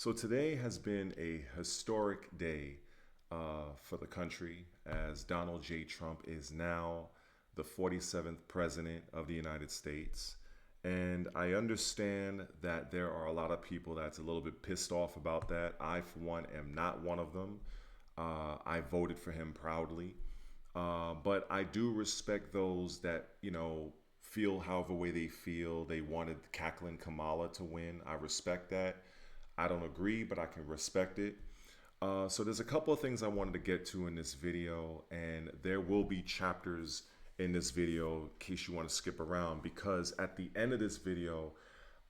So today has been a historic day for the country as Donald J. Trump is now the 47th president of the United States. And I understand that there are a lot of people that's a little bit pissed off about that. I, for one, am not one of them. I voted for him proudly. But I do respect those that, feel however way they feel. They wanted Cackling Kamala to win. I respect that. I don't agree, but I can respect it. So there's a couple of things I wanted to get to in this video, and there will be chapters in this video in case you want to skip around, because at the end of this video,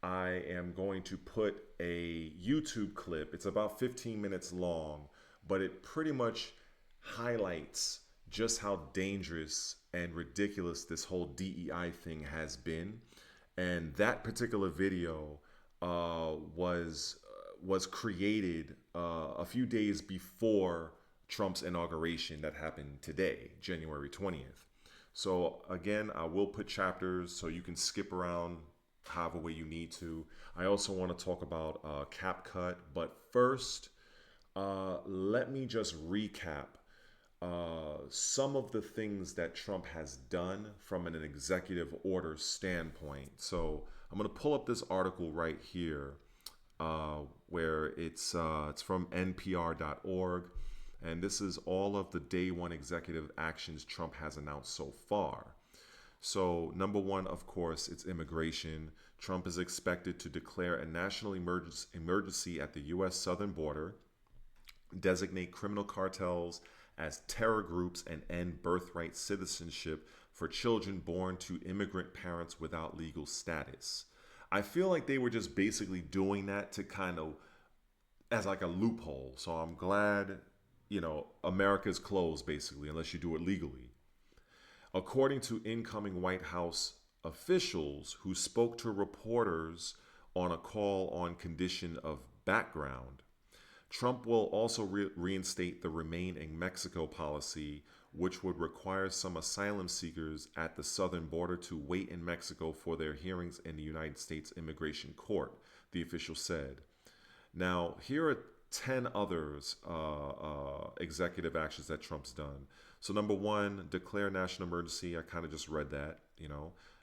I am going to put a YouTube clip. It's about 15 minutes long, but it pretty much highlights just how dangerous and ridiculous this whole DEI thing has been. And that particular video was created a few days before Trump's inauguration that happened today, January 20th. So again, I will put chapters so you can skip around however way you need to. I also want to talk about CapCut, but first, let me just recap some of the things that Trump has done from an executive order standpoint. So I'm going to pull up this article right here, where it's from NPR.org, and this is all of the day one executive actions Trump has announced so far. So number one, of course, it's immigration. Trump is expected to declare a national emergency at the U.S. southern border, designate criminal cartels as terror groups, and end birthright citizenship for children born to immigrant parents without legal status. I feel like they were just basically doing that to kind of as like a loophole. So I'm glad, America's closed basically, unless you do it legally. According to incoming White House officials who spoke to reporters on a call on condition of background, Trump will also reinstate the Remain in Mexico policy, which would require some asylum seekers at the southern border to wait in Mexico for their hearings in the United States Immigration Court, the official said. Now, here are 10 others executive actions that Trump's done. So number one, declare national emergency. I kind of just read that.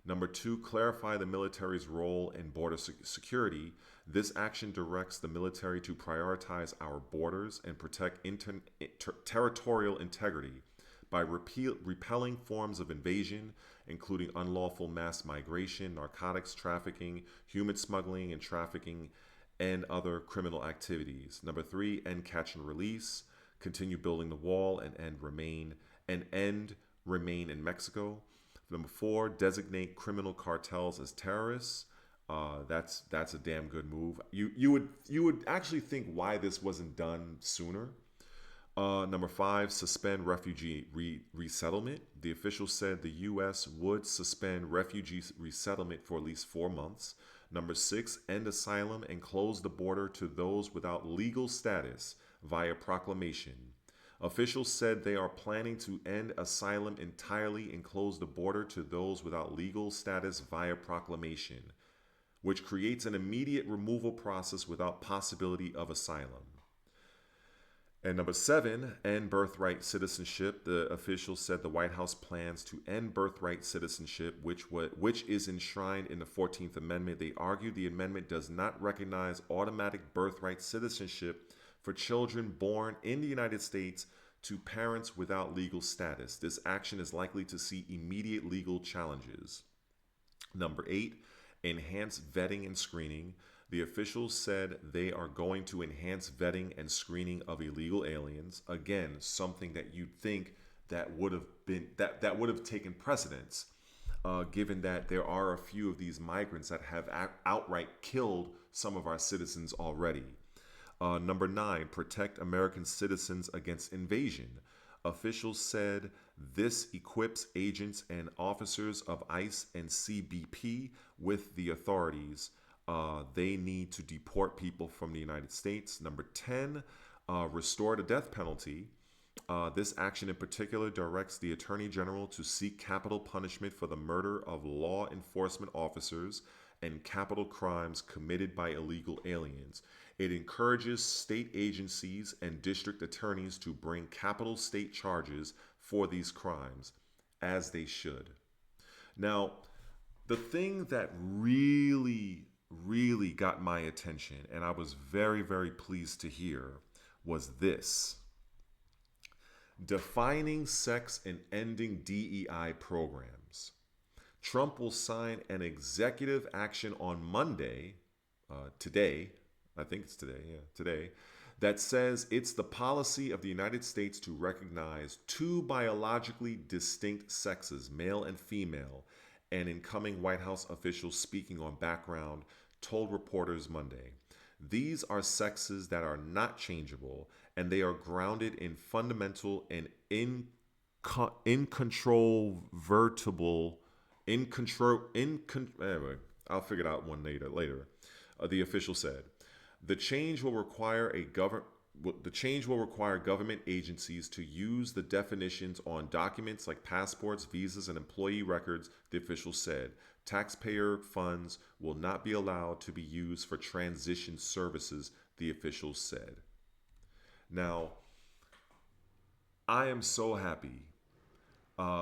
Number two, clarify the military's role in border security. This action directs the military to prioritize our borders and protect territorial integrity by repelling forms of invasion, including unlawful mass migration, narcotics trafficking, human smuggling and trafficking, and other criminal activities. Number three, end catch and release. Continue building the wall and end remain in Mexico. Number four, designate criminal cartels as terrorists. That's a damn good move. You would actually think why this wasn't done sooner. Number five, suspend refugee resettlement. The official said the U.S. would suspend refugee resettlement for at least 4 months. Number six, end asylum and close the border to those without legal status via proclamation. Officials said they are planning to end asylum entirely and close the border to those without legal status via proclamation, which creates an immediate removal process without possibility of asylum. And number seven, end birthright citizenship. The officials said the White House plans to end birthright citizenship, which is enshrined in the 14th Amendment. They argue the amendment does not recognize automatic birthright citizenship for children born in the United States to parents without legal status. This action is likely to see immediate legal challenges. Number eight, enhance vetting and screening. The officials said they are going to enhance vetting and screening of illegal aliens. Again, something that you'd think that would have taken precedence, given that there are a few of these migrants that have outright killed some of our citizens already. Number nine, protect American citizens against invasion. Officials said this equips agents and officers of ICE and CBP with the authorities they need to deport people from the United States. Number 10, restore the death penalty. This action in particular directs the Attorney General to seek capital punishment for the murder of law enforcement officers and capital crimes committed by illegal aliens. It encourages state agencies and district attorneys to bring capital state charges for these crimes, as they should. Now, the thing that really got my attention, and I was very, very pleased to hear, was this: defining sex and ending DEI programs. Trump will sign an executive action on Monday, today, I think it's today, yeah, today, that says it's the policy of the United States to recognize two biologically distinct sexes, male and female. An incoming White House official speaking on background told reporters Monday, these are sexes that are not changeable, and they are grounded in fundamental and incontrovertible, anyway, I'll figure it out one later. The official said, the change will require government agencies to use the definitions on documents like passports, visas, and employee records, the official said. Taxpayer funds will not be allowed to be used for transition services, the official said. Now, I am so happy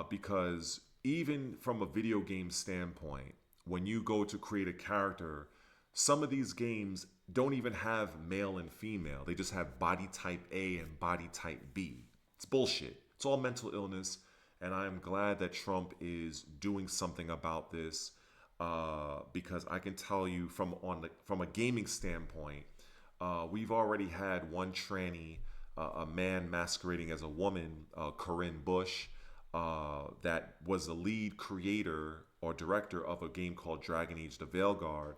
because even from a video game standpoint, when you go to create a character, some of these games don't even have male and female. They just have body type A and body type B. It's bullshit. It's all mental illness. And I'm glad that Trump is doing something about this because I can tell you from a gaming standpoint, we've already had one tranny, a man masquerading as a woman, Corinne Bush, that was the lead creator or director of a game called Dragon Age: The Veilguard.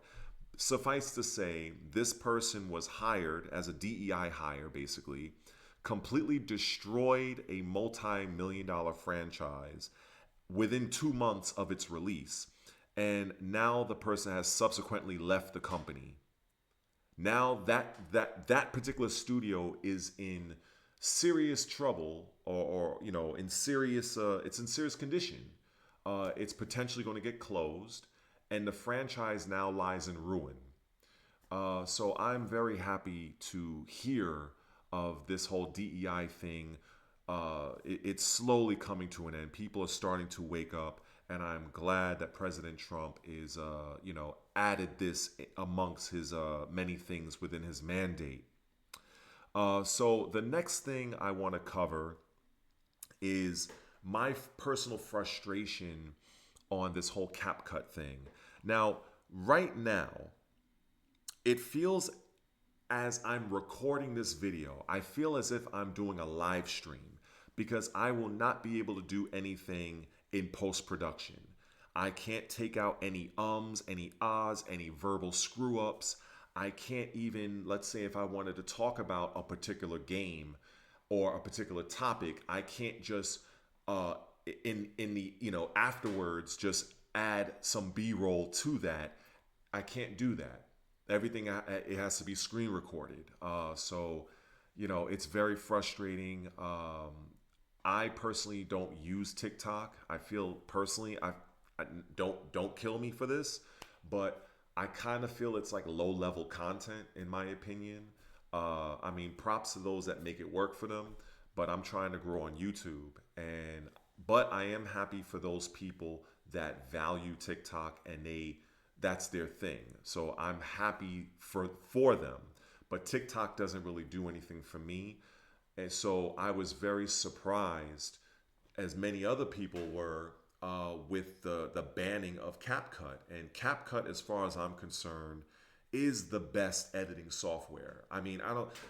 Suffice to say, this person was hired as a DEI hire, basically, completely destroyed a multi-million-dollar franchise within 2 months of its release. And now the person has subsequently left the company. Now that particular studio is in serious trouble, or in serious it's in serious condition. It's potentially going to get closed, and the franchise now lies in ruin. So I'm very happy to hear of this whole DEI thing. It's slowly coming to an end. People are starting to wake up, and I'm glad that President Trump is, added this amongst his many things within his mandate. So the next thing I want to cover is my personal frustration on this whole CapCut thing. Now, right now, it feels as I'm recording this video, I feel as if I'm doing a live stream because I will not be able to do anything in post-production. I can't take out any ums, any ahs, any verbal screw-ups. I can't even, let's say if I wanted to talk about a particular game or a particular topic, I can't just in the afterwards just add some B-roll to that. I can't do that. Everything it has to be screen recorded. So it's very frustrating. I personally don't use TikTok. I feel personally, I don't kill me for this, but I kind of feel it's like low level content in my opinion. I mean, props to those that make it work for them, but I'm trying to grow on YouTube, but I am happy for those people that value TikTok and that's their thing. So I'm happy for them, but TikTok doesn't really do anything for me. And so I was very surprised, as many other people were, with the banning of CapCut. And CapCut, as far as I'm concerned, is the best editing software. I mean,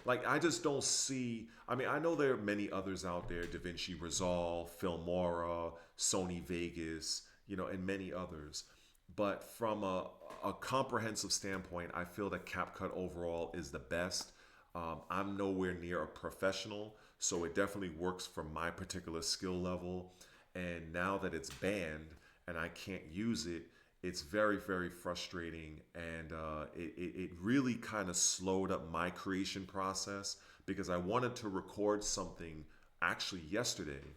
I just don't see, I mean, I know there are many others out there, DaVinci Resolve, Filmora, Sony Vegas, and many others. But from a comprehensive standpoint, I feel that CapCut overall is the best. I'm nowhere near a professional, so it definitely works for my particular skill level. And now that it's banned and I can't use it, it's very, very frustrating. And it really kind of slowed up my creation process because I wanted to record something actually yesterday.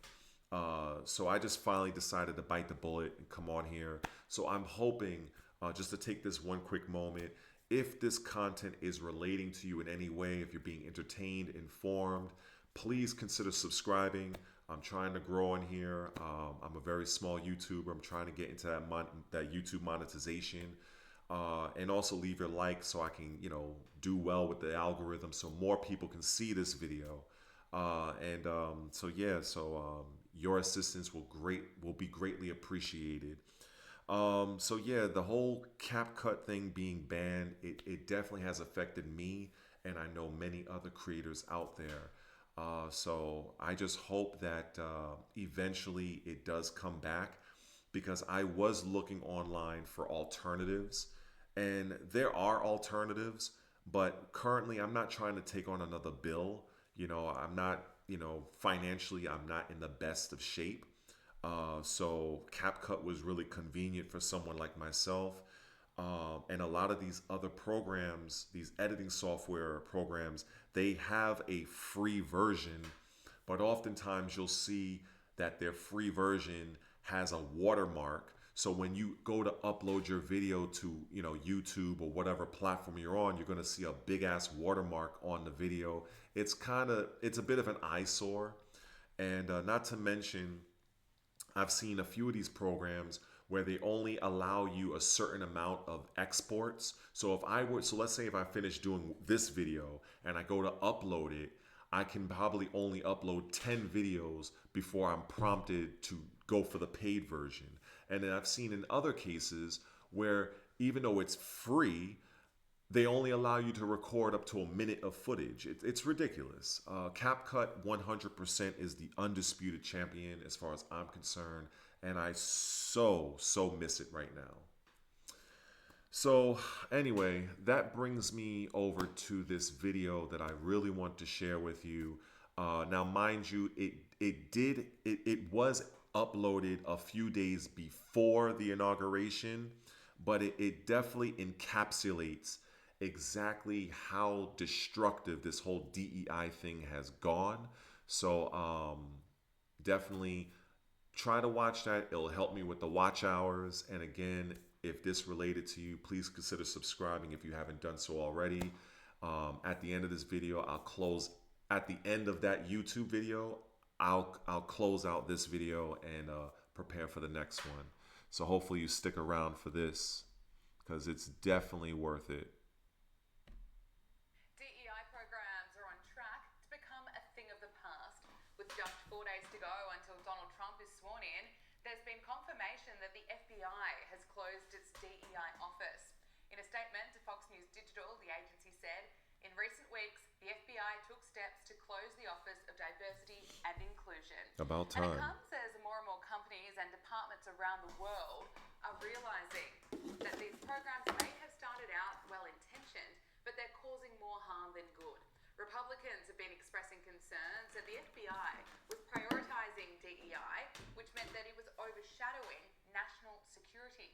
So I just finally decided to bite the bullet and come on here. So I'm hoping just to take this one quick moment. If this content is relating to you in any way, if you're being entertained, informed, please consider subscribing. I'm trying to grow on here. I'm a very small YouTuber. I'm trying to get into that YouTube monetization. And also leave your like so I can, do well with the algorithm so more people can see this video. Your assistance will be greatly appreciated. The whole CapCut thing being banned, it definitely has affected me, and I know many other creators out there. So I just hope that eventually it does come back, because I was looking online for alternatives, and there are alternatives, but currently I'm not trying to take on another bill. I'm not, financially, I'm not in the best of shape. So CapCut was really convenient for someone like myself. And a lot of these other programs, these editing software programs, they have a free version, but oftentimes you'll see that their free version has a watermark. So when you go to upload your video to, YouTube or whatever platform you're on, you're going to see a big ass watermark on the video. It's a bit of an eyesore. And not to mention, I've seen a few of these programs where they only allow you a certain amount of exports. So let's say if I finish doing this video and I go to upload it, I can probably only upload 10 videos before I'm prompted to go for the paid version. And then I've seen in other cases where even though it's free, they only allow you to record up to a minute of footage. It's ridiculous. CapCut 100% is the undisputed champion as far as I'm concerned, and I so miss it right now. So anyway, that brings me over to this video that I really want to share with you. Now, mind you, it was uploaded a few days before the inauguration, but it definitely encapsulates exactly how destructive this whole DEI thing has gone. So definitely try to watch that. It'll help me with the watch hours. And again, if this related to you, please consider subscribing if you haven't done so already. At the end of this video, at the end of that YouTube video, I'll close out this video and prepare for the next one. So hopefully you stick around for this, because it's definitely worth it. DEI programs are on track to become a thing of the past. With just 4 days to go until Donald Trump is sworn in, there's been confirmation that the FBI has closed its DEI office. In a statement to Fox News Digital, the agency said, in recent weeks, the FBI took steps to close the Office of Diversity and Inclusion. About time. And it comes as more and more companies and departments around the world are realizing that these programs may have started out well-intentioned, but they're causing more harm than good. Republicans have been expressing concerns that the FBI was prioritizing DEI, which meant that it was overshadowing national security.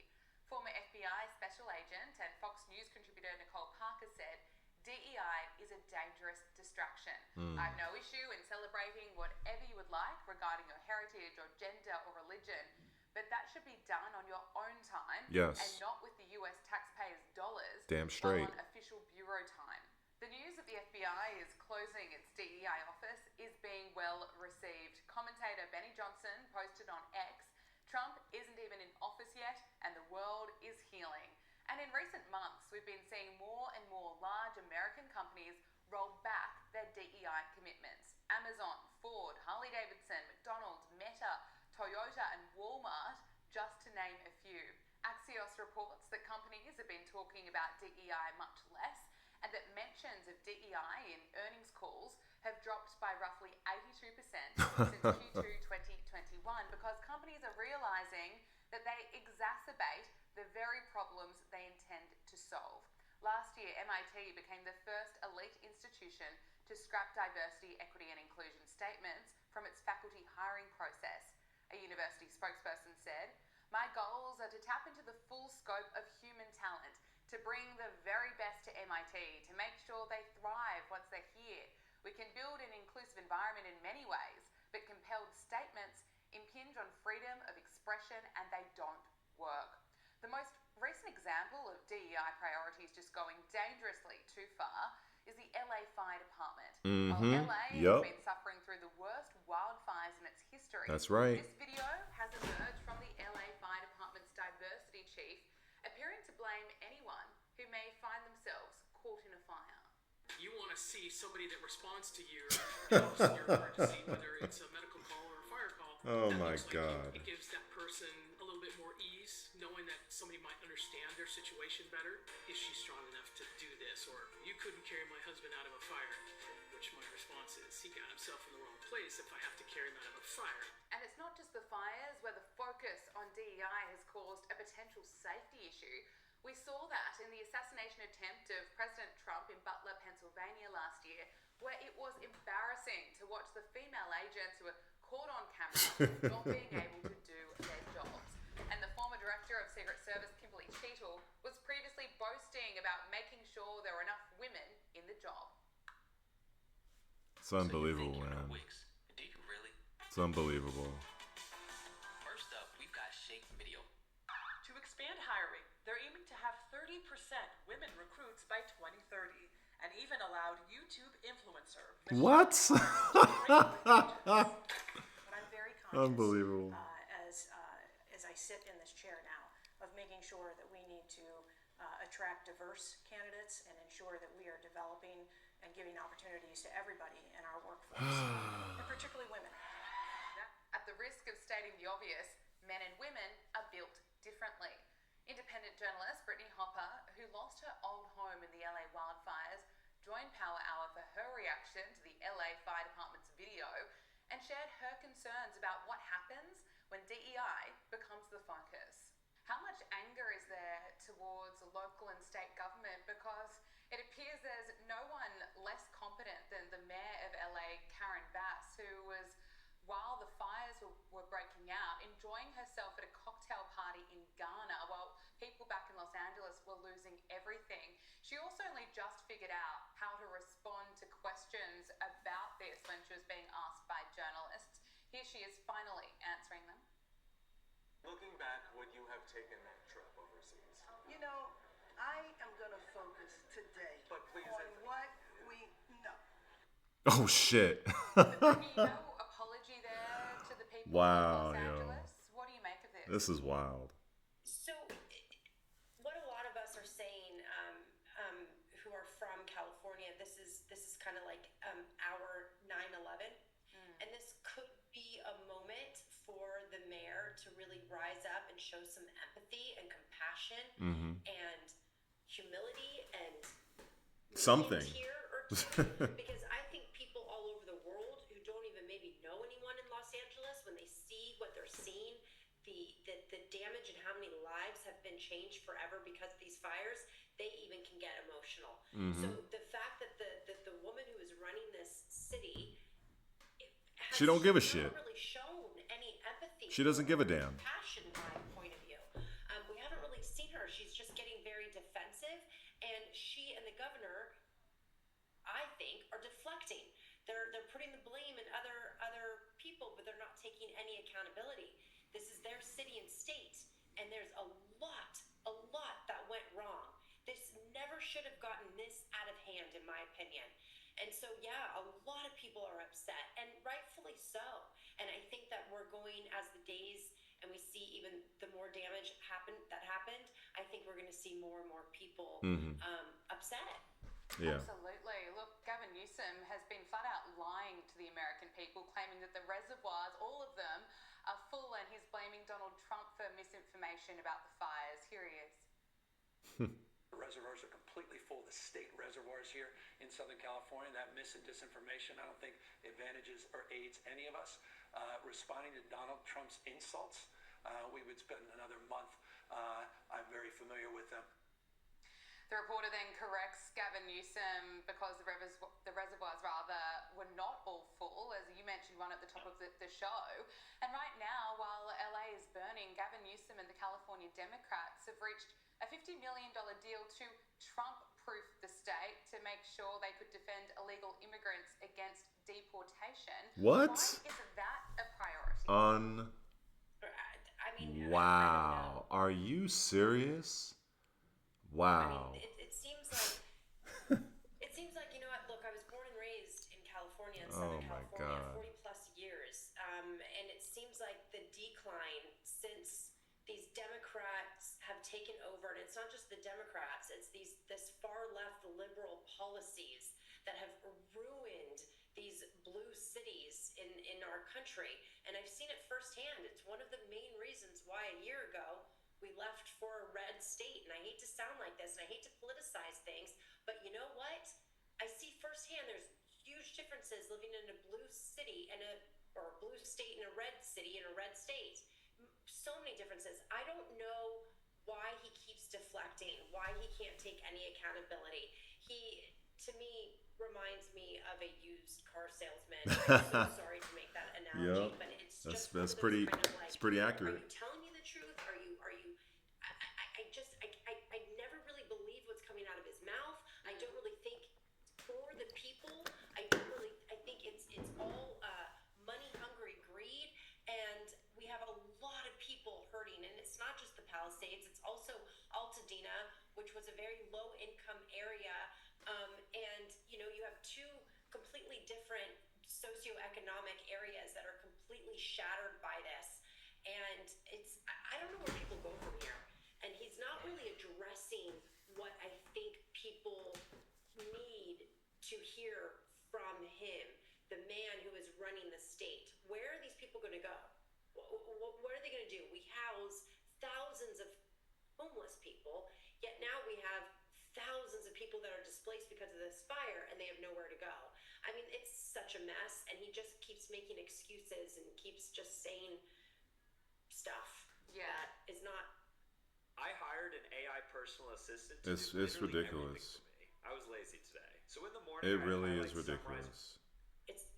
Former FBI special agent and Fox News contributor Nicole Parker said, DEI is a dangerous distraction. I have no issue in celebrating whatever you would like regarding your heritage or gender or religion, but that should be done on your own time. Yes. And not with the US taxpayers' dollars. Damn straight. On official bureau time. The news that the FBI is closing its DEI office is being well received. Commentator Benny Johnson posted on X, Trump isn't even in office yet and the world is healing. And in recent months, we've been seeing more and more large American companies roll back their DEI commitments. Amazon, Ford, Harley-Davidson, McDonald's, Meta, Toyota and Walmart, just to name a few. Axios reports that companies have been talking about DEI much less, and that mentions of DEI in earnings calls have dropped by roughly 82% since Q2 2021, because companies are realizing that they exacerbate the very problems they intend to solve. Last year, MIT became the first elite institution to scrap diversity, equity and inclusion statements from its faculty hiring process. A university spokesperson said, "My goals are to tap into the full scope of human talent, to bring the very best to MIT, to make sure they thrive once they're here. We can build an inclusive environment in many ways, but compelled statements impinge on freedom of expression and they don't work." The most recent example example of DEI priorities just going dangerously too far is the LA Fire Department. While LA has Yep. been suffering through the worst wildfires in its history, That's right. this video has emerged from the LA Fire Department's diversity chief, appearing to blame anyone who may find themselves caught in a fire. You want to see somebody that responds to your emergency, whether it's a medical call or a fire call. Oh that my looks like God. it gives that person a little bit more ease, knowing that somebody might understand their situation better. Is she strong enough to do this? Or you couldn't carry my husband out of a fire, which my response is he got himself in the wrong place if I have to carry him out of a fire. And it's not just the fires where the focus on DEI has caused a potential safety issue. We saw that in the assassination attempt of President Trump in Butler, Pennsylvania last year, where it was embarrassing to watch the female agents who were caught on camera not being able to do their jobs. And the former director of Secret Service, Kimberly Cheetle, was previously boasting about making sure there were enough women in the job. It's unbelievable, man. Do you really? It's unbelievable. First up, we've got Shake Video. To expand hiring, they're aiming to have 30% women recruits by 2030 and even allowed YouTube influencer. What? But I'm very conscious, Unbelievable. as I sit in this chair now, of making sure that we need to attract diverse candidates and ensure that we are developing and giving opportunities to everybody in our workforce, and particularly women. At the risk of stating the obvious, men and women are built differently. Independent journalist Brittany Hopper, who lost her old home in the LA wildfires, joined Power Hour for her reaction to the LA Fire Department's video and shared her concerns about what happens when DEI becomes the focus. How much anger is there towards local and state government? Because it appears there's no one less competent than the mayor of LA, Karen Bass, who was, while the fires were breaking out, enjoying herself at a cocktail party in Ghana while people back in Los Angeles were losing everything. She also only just figured out how to respond to questions about this when she was being asked by journalists. Here she is finally answering them. Looking back, would you have taken that trip overseas? You know, I am going to focus today But please, on if- what we know. Oh shit. Brittany, no apology there to the people Wow, of Los yo. Angeles. What do you make of this? This is wild. So, what a lot of us are saying, who are from California, this is kind of like our 9/11, and this could be a moment for the mayor to really rise up and show some empathy and compassion and humility and Something. maybe a tear or two, because I think people all over the world who don't even maybe know anyone in Los Angeles, when they see what they're seeing, the damage and how many lives have been changed forever because of these fires, they even can get emotional. So the fact that the woman who is running this city She don't give a has shit. not really shown any empathy. She doesn't give a damn. Passion, my point of view. We haven't really seen her. She's just getting very defensive, and she and the governor, I think, are deflecting. They're putting the blame in other people, but they're not taking any accountability. This is their city and state, and there's a lot that went wrong. This never should have gotten this out of hand, in my opinion. And so, yeah, a lot of people are upset, and rightfully so. And I think that we're going, as the days and we see even the more damage that happened, I think we're going to see more and more people upset. Yeah. Absolutely. Look, Gavin Newsom has been flat out lying to the American people, claiming that the reservoirs, all of them, are full, and he's blaming Donald Trump for misinformation about the fires. Here he is. The reservoirs are completely full. The state reservoirs here in Southern California, that mis and disinformation, I don't think advantages or aids any of us. Responding to Donald Trump's insults, we would spend another month. I'm very familiar with them. The reporter then corrects Gavin Newsom because the reservoirs were not all full, as you mentioned one at the top of the show. And right now, while LA is burning, Gavin Newsom and the California Democrats have reached a $50 million deal to Trump-proof the state to make sure they could defend illegal immigrants against deportation. What? Why isn't that a priority? I mean, Wow. Are you serious? Wow. It seems like look, I was born and raised in California, in Oh Southern my California, God. 40 plus years, and it seems like the decline since these Democrats have taken over, and it's not just the Democrats; it's this far left liberal policies that have ruined these blue cities in our country. And I've seen it firsthand. It's one of the main reasons why a year ago we left for a red state. And I hate to sound like this, and I hate to politicize things, but you know what? I see firsthand there's huge differences living in a blue city or a blue state in a red city in a red state. So many differences. I don't know why he keeps deflecting, why he can't take any accountability. He, to me, reminds me of a used car salesman. I'm so sorry to make that analogy, Yep. but it's That's just one that's of those pretty kind of like, it's pretty are accurate. you telling me the truth? I never really believe what's coming out of his mouth. I don't really think for the people. I think it's all money hungry greed, and we have a lot of people hurting. And it's not just the Palisades; it's also Altadena, which was a very low income area, and you have two completely different socioeconomic areas that are completely shattered by this. And I don't know where people go from here. And he's not really addressing what I think people need to hear from him, the man who is running the state. Where are these people going to go? What are they going to do? We house thousands of homeless people, yet now we have thousands of people that are displaced because of this fire, and they have nowhere to go. I mean, it's such a mess, and he just keeps making excuses and keeps just saying stuff that is not. I hired an AI personal assistant to It's do literally ridiculous. everything for me. I was lazy today, so in the morning It I'd really highlight is ridiculous. It's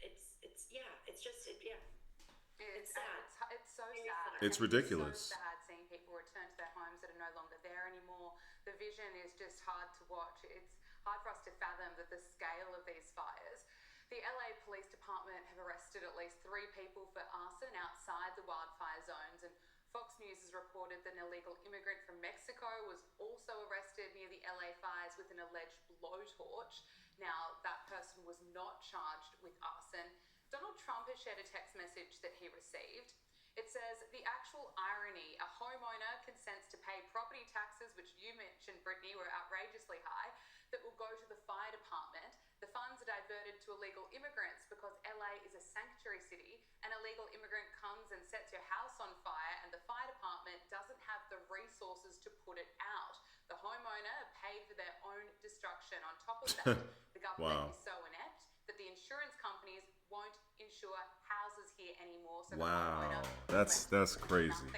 sad. It's so Very sad. sad. It's ridiculous. So sad seeing people return to their homes that are no longer there anymore. The vision is just hard to watch. It's hard for us to fathom the scale of these fires. The LA Police Department have arrested at least 3 people for arson outside the wildfire zones, and Fox News has reported that an illegal immigrant from Mexico was also arrested near the LA fires with an alleged blowtorch. Now, that person was not charged with arson. Donald Trump has shared a text message that he received. It says, the actual irony, a homeowner consents to pay property taxes, which you mentioned, Brittany, were outrageously high, that will go to the fire department. The funds are diverted to illegal immigrants because LA is a sanctuary city. An illegal immigrant comes and sets your house on fire, and the fire department doesn't have the resources to put it out. The homeowner paid for their own destruction. On top of that, the government is so inept that the insurance companies won't insure houses here anymore. So Wow. That's crazy.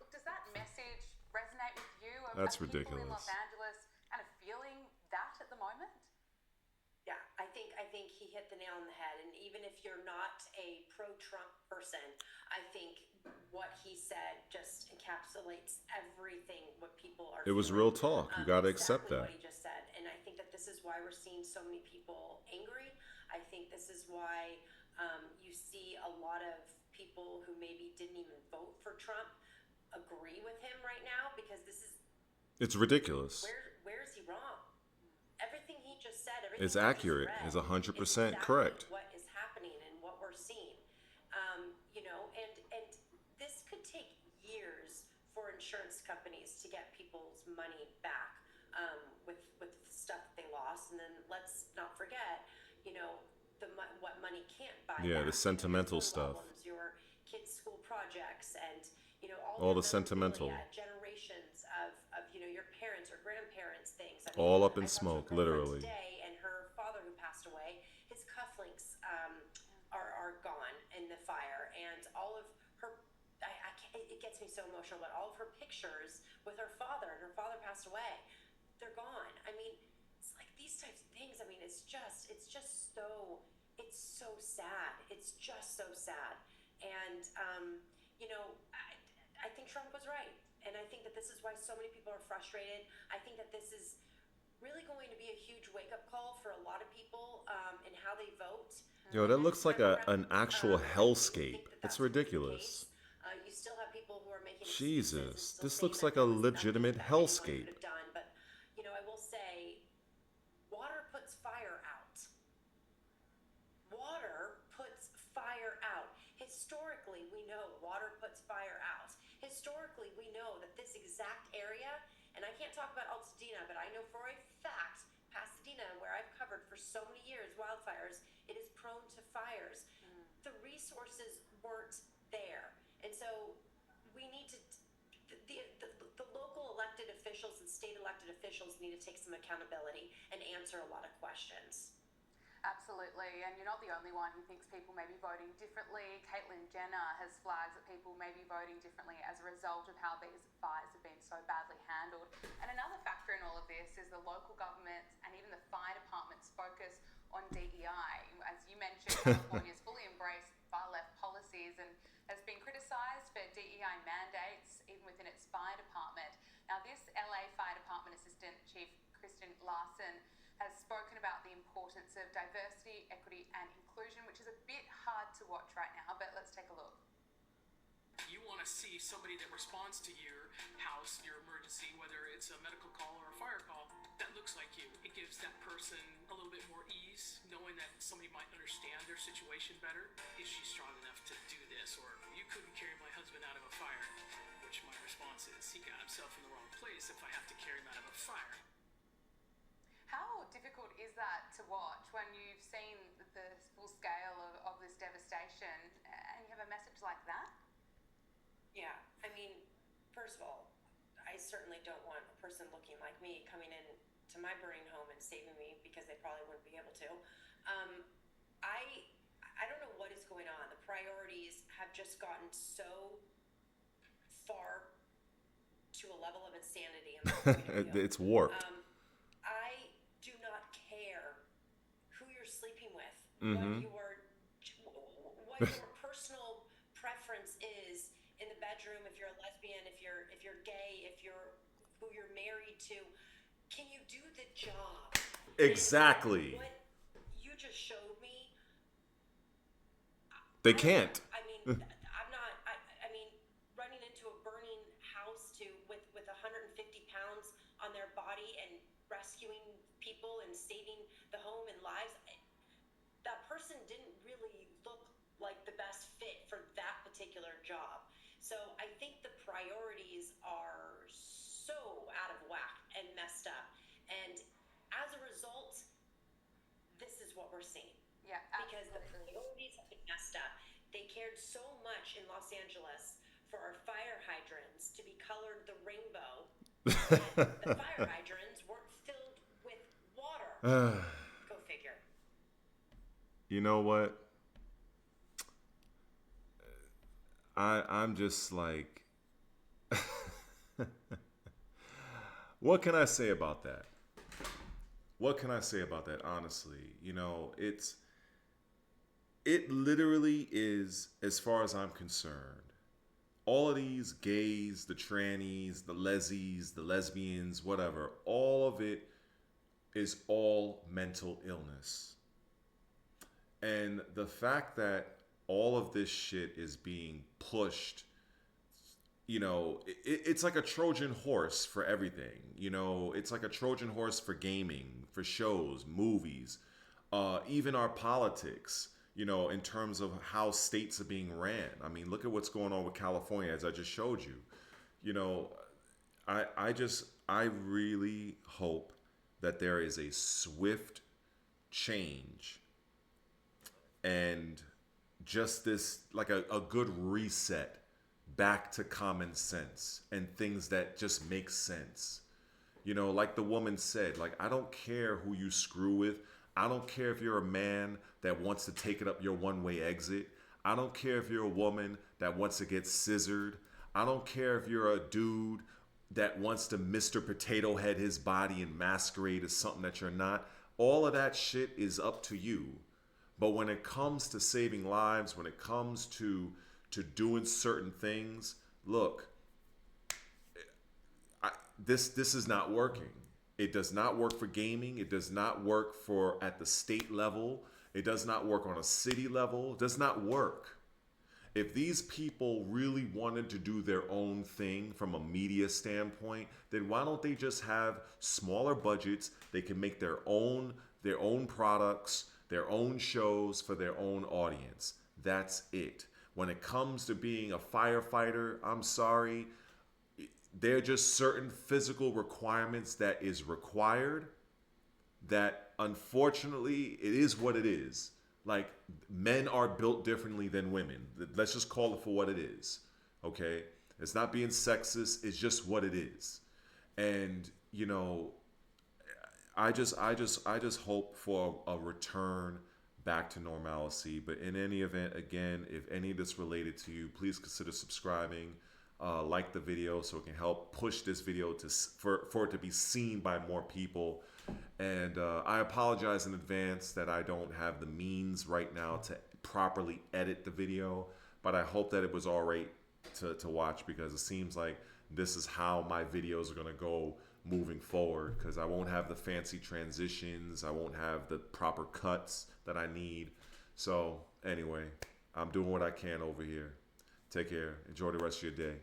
Look, does that message resonate with you? That's Are people in ridiculous. Los Angeles kind of feeling that at the moment? Yeah, I think he hit the nail on the head. And even if you're not a pro-Trump person, I think what he said just encapsulates everything what people are. It was real talk. You got to accept that. What he just said, and I think that this is why we're seeing so many people angry. I think this is why you see a lot of people who maybe didn't even vote for Trump agree with him right now, because It's ridiculous. Where is he wrong? Everything he just said, everything It's accurate. It's 100% correct. What is happening and what we're seeing, and this could take years for insurance companies to get people's money back with stuff that they lost. And then let's not forget, what money can't buy. Yeah, back. the sentimental Your stuff. albums, your kids' school projects, and all the sentimental. Generations of your parents or grandparents things. I mean, All up in I talked to a smoke, girlfriend literally. Today, and her father, who passed away, his cufflinks are gone in the fire, and all of her. I can't, it gets me so emotional, but all of her pictures with her father, and her father passed away, they're gone. I mean, it's like these types of things. I mean, it's just so sad. It's just so sad, and I think Trump was right. And I think that this is why so many people are frustrated. I think that this is really going to be a huge wake-up call for a lot of people in how they vote. Yo, that looks like an actual hellscape. It's ridiculous. You still have people who are making Jesus, excuses and this still looks saying like that a there was nothing legitimate that anyone hellscape. could have done. But exact area, and I can't talk about Altadena, but I know for a fact Pasadena, where I've covered for so many years wildfires, it is prone to fires. The resources weren't there, and so we need to. The local elected officials and state elected officials need to take some accountability and answer a lot of questions. Absolutely, and you're not the only one who thinks people may be voting differently. Caitlyn Jenner has flagged that people may be voting differently as a result of how these fires have been so badly handled. And another factor in all of this is the local governments and even the fire department's focus on DEI. As you mentioned, California's fully embraced far-left policies and has been criticised for DEI mandates even within its fire department. Now, this LA Fire Department Assistant Chief Kristen Larson has spoken about the importance of diversity, equity, and inclusion, which is a bit hard to watch right now, but let's take a look. You want to see somebody that responds to your house, your emergency, whether it's a medical call or a fire call, that looks like you. It gives that person a little bit more ease, knowing that somebody might understand their situation better. Is she strong enough to do this? Or you couldn't carry my husband out of a fire, which my response is, he got himself in the wrong place if I have to carry him out of a fire. How difficult is that to watch when you've seen the full scale of this devastation and you have a message like that? Yeah, I mean, first of all, I certainly don't want a person looking like me coming in to my burning home and saving me, because they probably wouldn't be able to. I don't know what is going on. The priorities have just gotten so far to a level of insanity. In my point of view. It's warped. I do not care who you're sleeping with, Mm-hmm. what your personal preference is in the bedroom. If you're a lesbian, if you're gay, who you're married to, can you do the job? Exactly. And what you just showed me. They can't. I mean, I'm not. I mean, running into a burning house with 150 pounds on their body and rescuing people and saving the home and lives. That person didn't really look like the best fit for that particular job. So I think the priorities are so out of whack and messed up. And as a result, this is what we're seeing. Yeah, because the priorities have been messed up. They cared so much in Los Angeles for our fire hydrants to be colored the rainbow. And the fire hydrants weren't filled with water. Go figure. You know what? I'm just like, what can I say about that? What can I say about that? Honestly, you know, it literally is, as far as I'm concerned, all of these gays, the trannies, the lesies, the lesbians, whatever, all of it is all mental illness. And the fact that all of this shit is being pushed, you know, it's like a Trojan horse for everything. You know, it's like a Trojan horse for gaming, for shows, movies, even our politics, you know, in terms of how states are being ran. I mean, look at what's going on with California, as I just showed you. You know, I really hope that there is a swift change and just this, like a good reset back to common sense and things that just make sense. You know, like the woman said, like, I don't care who you screw with. I don't care if you're a man that wants to take it up your one-way exit. I don't care if you're a woman that wants to get scissored. I don't care if you're a dude that wants to Mr. Potato Head his body and masquerade as something that you're not. All of that shit is up to you. But when it comes to saving lives, when it comes to doing certain things, look, this is not working. It does not work for gaming. It does not work for at the state level. It does not work on a city level. It does not work. If these people really wanted to do their own thing from a media standpoint, then why don't they just have smaller budgets? They can make their own products, their own shows for their own audience. That's it. When it comes to being a firefighter, I'm sorry, there are just certain physical requirements that is required that unfortunately it is what it is. Like, men are built differently than women. Let's just call it for what it is. Okay? It's not being sexist, it's just what it is. And, you know, I just hope for a return back to normalcy. But in any event, again, if any of this related to you, please consider subscribing, like the video so it can help push this video for it to be seen by more people. And I apologize in advance that I don't have the means right now to properly edit the video, but I hope that it was all right to watch, because it seems like this is how my videos are going to go moving forward, because I won't have the fancy transitions, I won't have the proper cuts that I need. So anyway, I'm doing what I can over here. Take care. Enjoy the rest of your day.